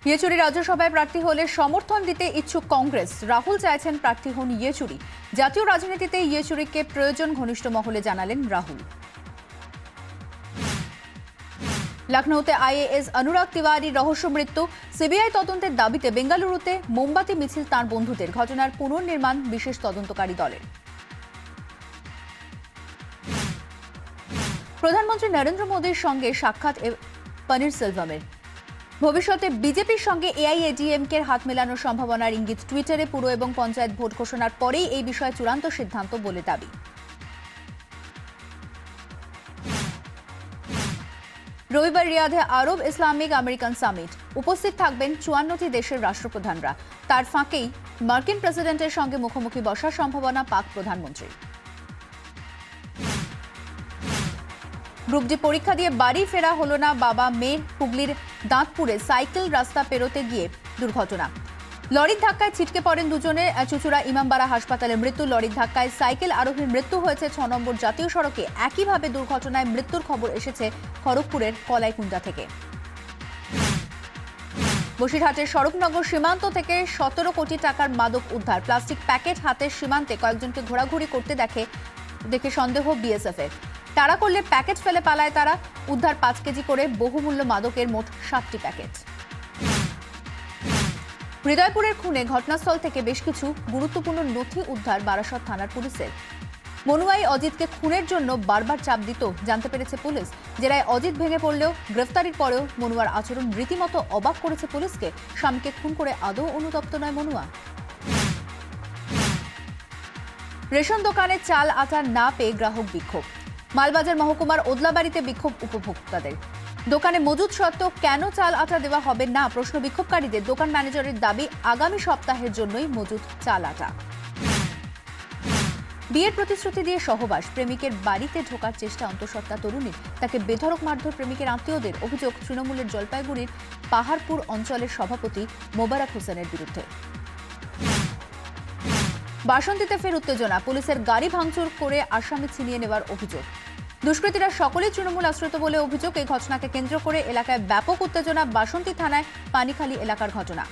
ইয়েচুরি রাজ্যসভায় প্রার্থী হলে সমর্থন দিতে ইচ্ছুক কংগ্রেস। রাহুল চাইছেন প্রার্থী হন ইয়েচুরি। জাতীয় রাজনীতিতে ইয়েচুরিকে প্রয়োজন ঘনিষ্ঠ মহলে জানালেন রাহুল। লখনৌতে আইএএস অনুরাগ তিওয়ারির রহস্য মৃত্যু। সিবিআই তদন্তের দাবিতে বেঙ্গালুরুতে মোমবাতি মিছিল তাঁর বন্ধুদের। ঘটনার পুনর্নির্মাণ বিশেষ তদন্তকারী দলের। প্রধানমন্ত্রী নরেন্দ্র মোদীর সঙ্গে সাক্ষাৎ পনিরসেলভামের। ভবিষ্যতে বিজেপির সঙ্গে এআইএডিএমকের হাত মেলানোর সম্ভাবনার ইঙ্গিত টুইটারে। পুর এবং পঞ্চায়েত ভোট ঘোষণার পরেই এই বিষয়ে চূড়ান্ত সিদ্ধান্ত বলে দাবি। রবিবার রিয়াধে আরব ইসলামিক আমেরিকান সামিট। উপস্থিত থাকবেন 54টি দেশের রাষ্ট্রপ্রধানরা। তার ফাঁকেই মার্কিন প্রেসিডেন্টের সঙ্গে মুখোমুখি বসার সম্ভাবনা পাক প্রধানমন্ত্রীর। গ্রুপ ডি পরীক্ষা দিয়ে বাড়ি ফেরা হলো না বাবা মেয়ের। হুগলির দাঁতপুরে সাইকেল রাস্তা পেরোতে গিয়ে দুর্ঘটনা। লরির ধাক্কায় ছিটকে পড়েন দুজনে। চুচুড়া ইমামবাড়া হাসপাতালে মৃত্যু। লরির ধাক্কায় সাইকেল আরোহীর মৃত্যু হয়েছে 6 নম্বর জাতীয় সড়কে। একইভাবে দুর্ঘটনায় মৃত্যুর খবর এসেছে খড়গপুরের কলাইকুণ্ডা থেকে। বসিরহাটের স্বরূপনগর সীমান্ত থেকে 17 কোটি টাকার মাদক উদ্ধার। প্লাস্টিক প্যাকেট হাতে সীমান্তে কয়েকজনকে ঘোরাঘুরি করতে দেখে সন্দেহ বিএসএফ এর। তাড়া করলে প্যাকেট ফেলে পালায় তারা। উদ্ধার 5 কেজি করে বহুমূল্য মাদকের মোট 7টি প্যাকেট। হৃদয়পুরের খুনে ঘটনাস্থল থেকে বেশ কিছু গুরুত্বপূর্ণ নথি উদ্ধার বারাসত থানার পুলিশের। মনুয়াই অজিতকে খুনের জন্য বারবার চাপ দিত জানতে পেরেছে পুলিশ। জেরায় অজিত ভেঙে পড়লেও গ্রেফতারির পরেও মনুয়ার আচরণ রীতিমতো অবাক করেছে পুলিশকে। স্বামীকে খুন করে আদৌ অনুতপ্ত নয় মনুয়া। রেশন দোকানে চাল আটা না পেয়ে গ্রাহক বিক্ষোভ। মালবাজার মহকুমার ওদলাবাড়িতে বিক্ষোভ উপভোক্তাদের। দোকানে মজুদ সত্ত্বেও কেন চাল আটা দেওয়া হবে না প্রশ্ন বিক্ষোভকারীদের। দোকান ম্যানেজারের দাবি আগামী সপ্তাহের জন্যই মজুদ চাল আটা। বিয়ের প্রতিশ্রুতি দিয়ে সহবাস। প্রেমিকের বাড়িতে ঢোকার চেষ্টা অন্তঃসত্ত্বা তরুণীর। তাকে বেধড়ক মারধর প্রেমিকের আত্মীয়দের। অভিযোগ তৃণমূলের জলপাইগুড়ির পাহাড়পুর অঞ্চলের সভাপতি মোবারক হোসেনের বিরুদ্ধে। বাসন্তীতে ফের উত্তেজনা। পুলিশের গাড়ি ভাঙচুর করে আসামি ছিনিয়ে নেওয়ার অভিযোগ। দুষ্কৃতীরা সকলেই তৃণমূল আশ্রিত বলে অভিযোগ। এই ঘটনাকে কেন্দ্র করে এলাকায় ব্যাপক উত্তেজনা। বাসন্তী থানায় পানিখালী এলাকার ঘটনা।